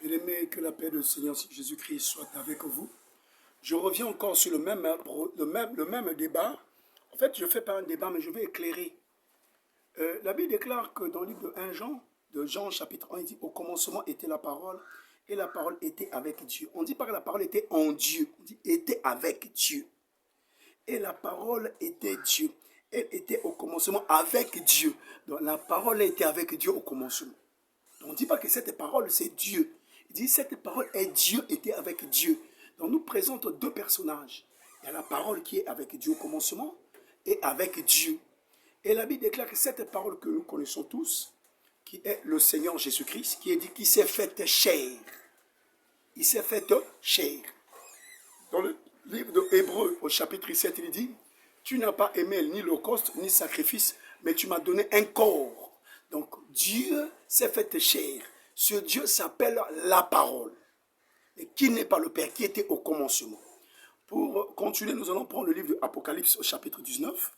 Bien-aimés, que la paix du Seigneur Jésus-Christ soit avec vous. Je reviens encore sur le même débat. En fait, je ne fais pas un débat, mais je vais éclairer. La Bible déclare que dans le livre de Jean chapitre 1, il dit « Au commencement était la parole, et la parole était avec Dieu. » On ne dit pas que la parole était en Dieu, on dit « était avec Dieu. » Et la parole était Dieu. Elle était au commencement avec Dieu. Donc la parole était avec Dieu au commencement. On ne dit pas que cette parole, c'est Dieu. Il dit cette parole est Dieu, était avec Dieu. Donc nous présente deux personnages. Il y a la parole qui est avec Dieu au commencement et avec Dieu. Et la Bible déclare que cette parole que nous connaissons tous, qui est le Seigneur Jésus-Christ, qui est dit qu'il s'est fait chair. Il s'est fait chair. Dans le livre de Hébreux, au chapitre 7, il dit « Tu n'as pas aimé ni l'holocauste, ni sacrifice, mais tu m'as donné un corps. » Donc Dieu s'est fait chair. Ce Dieu s'appelle la parole. Et qui n'est pas le Père, qui était au commencement. Pour continuer, nous allons prendre le livre de Apocalypse au chapitre 19.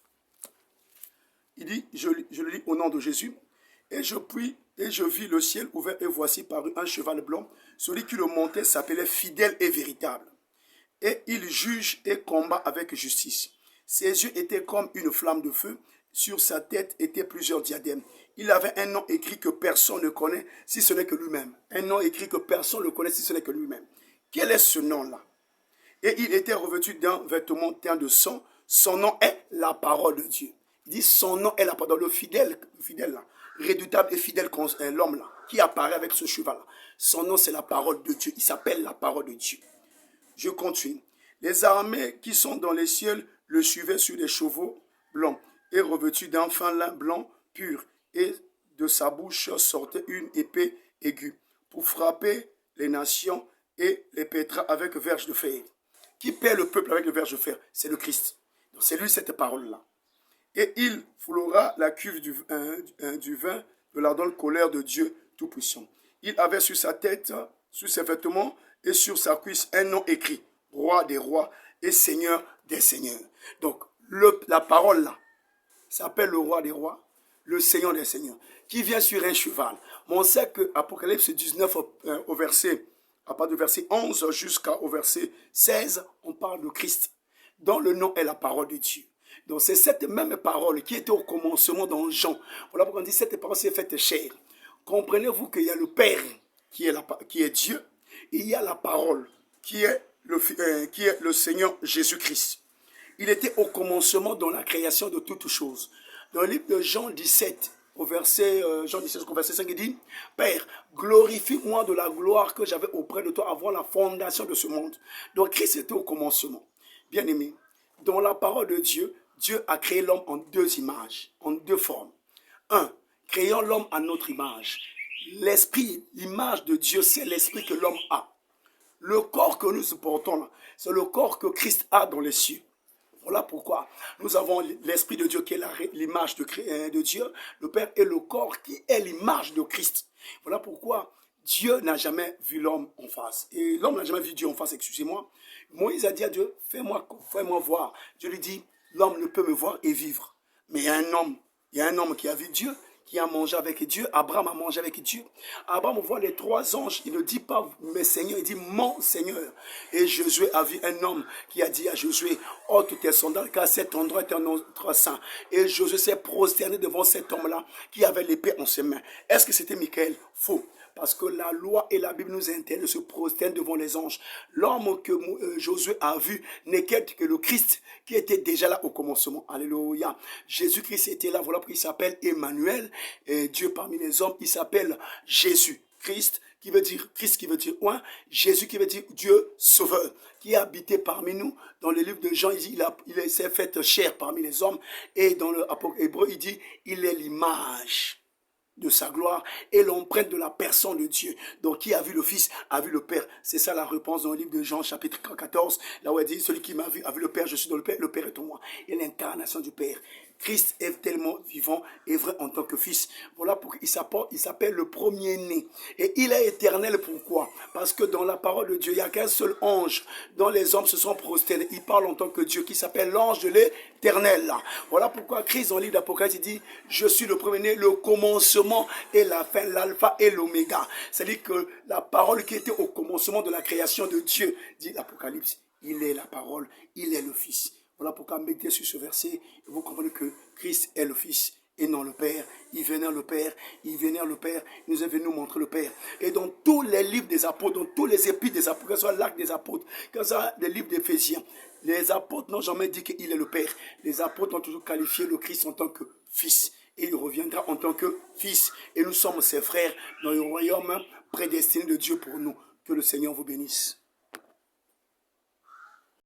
Il dit, je le lis au nom de Jésus, et je vis le ciel ouvert, et voici parut un cheval blanc. Celui qui le montait s'appelait fidèle et véritable. Et il juge et combat avec justice. Ses yeux étaient comme une flamme de feu. Sur sa tête étaient plusieurs diadèmes. Il avait un nom écrit que personne ne connaît, si ce n'est que lui-même. Un nom écrit que personne ne connaît, si ce n'est que lui-même. Quel est ce nom-là? Et il était revêtu d'un vêtement teint de sang. Son nom est la parole de Dieu. Il dit son nom est la parole. Le fidèle là, redoutable et fidèle l'homme là, qui apparaît avec ce cheval-là. Son nom c'est la parole de Dieu. Il s'appelle la parole de Dieu. Je continue. Les armées qui sont dans les cieux le suivaient sur des chevaux blancs et revêtus d'un fin lin blanc pur. Et de sa bouche sortait une épée aiguë pour frapper les nations et les pètera avec verge de fer. Qui perd le peuple avec le verge de fer? C'est le Christ. Donc c'est lui cette parole-là. Et il foulera la cuve du vin de l'ardente colère de Dieu Tout-Puissant. Il avait sur sa tête, sur ses vêtements et sur sa cuisse un nom écrit, Roi des rois et Seigneur des seigneurs. Donc la parole là s'appelle le Roi des rois, le Seigneur des seigneurs, qui vient sur un cheval. Mais on sait que Apocalypse 19 au verset, à partir du verset 11 jusqu'au verset 16, on parle de Christ, dont le nom est la parole de Dieu. Donc c'est cette même parole qui était au commencement dans Jean. Voilà pourquoi on dit cette parole s'est faite chair. Comprenez-vous qu'il y a le Père qui est Dieu, et il y a la parole qui est le Seigneur Jésus-Christ. Il était au commencement dans la création de toutes choses. Dans le livre de Jean 17, au verset 5, il dit « Père, glorifie-moi de la gloire que j'avais auprès de toi avant la fondation de ce monde. » Donc Christ était au commencement. Bien aimé, dans la parole de Dieu, Dieu a créé l'homme en deux images, en deux formes. Un, créant l'homme à notre image. L'esprit, l'image de Dieu, c'est l'esprit que l'homme a. Le corps que nous supportons là, c'est le corps que Christ a dans les cieux. Voilà pourquoi nous avons l'Esprit de Dieu qui est l'image de Dieu, le Père, et le corps qui est l'image de Christ. Voilà pourquoi Dieu n'a jamais vu l'homme en face. Et l'homme n'a jamais vu Dieu en face, excusez-moi. Moïse a dit à Dieu, fais-moi voir. Dieu lui dit, l'homme ne peut me voir et vivre. Mais il y a un homme qui a vu Dieu, qui a mangé avec Dieu. Abraham a mangé avec Dieu. Abraham voit les trois anges. Il ne dit pas mes seigneurs, il dit mon Seigneur. Et Josué a vu un homme qui a dit à Josué, ôte tes sandales car cet endroit est un endroit saint. Et Josué s'est prosterné devant cet homme-là qui avait l'épée en ses mains. Est-ce que c'était Michael? Faux. Parce que la loi et la Bible nous interdisent de se prosterner devant les anges. L'homme que Josué a vu n'est que le Christ qui était déjà là au commencement. Alléluia. Jésus-Christ était là. Voilà pourquoi il s'appelle Emmanuel. Et Dieu parmi les hommes, il s'appelle Jésus. Christ qui veut dire oint. Jésus qui veut dire Dieu sauveur. Qui a habité parmi nous. Dans le livre de Jean, il dit il s'est fait chair parmi les hommes. Et dans l'apôtre hébreu, il dit il est l'image de sa gloire et l'empreinte de la personne de Dieu. Donc, qui a vu le Fils, a vu le Père. C'est ça la réponse dans le livre de Jean, chapitre 14, là où il dit, celui qui m'a vu, a vu le Père, je suis dans le Père est en moi. Et l'incarnation du Père. Christ est tellement vivant et vrai en tant que Fils. Voilà pourquoi il s'appelle le premier-né. Et il est éternel, pourquoi? Parce que dans la parole de Dieu, il n'y a qu'un seul ange dont les hommes se sont prosternés. Il parle en tant que Dieu, qui s'appelle l'ange de l'Éternel. Voilà pourquoi Christ, dans le livre d'Apocalypse, il dit, je suis le premier-né, le commencement et la fin, l'alpha et l'oméga. C'est-à-dire que la parole qui était au commencement de la création de Dieu, dit l'Apocalypse, il est la parole, il est le Fils. Voilà pourquoi méditez sur ce verset et vous comprenez que Christ est le Fils et non le Père. Il vénère le Père, il vénère le Père, il nous est venu nous montrer le Père. Et dans tous les livres des apôtres, dans tous les épîtres des apôtres, que ce soit l'acte des apôtres, que ce soit les livres d'Éphésiens, les apôtres n'ont jamais dit qu'il est le Père. Les apôtres ont toujours qualifié le Christ en tant que Fils. Et il reviendra en tant que Fils. Et nous sommes ses frères dans le royaume prédestiné de Dieu pour nous. Que le Seigneur vous bénisse.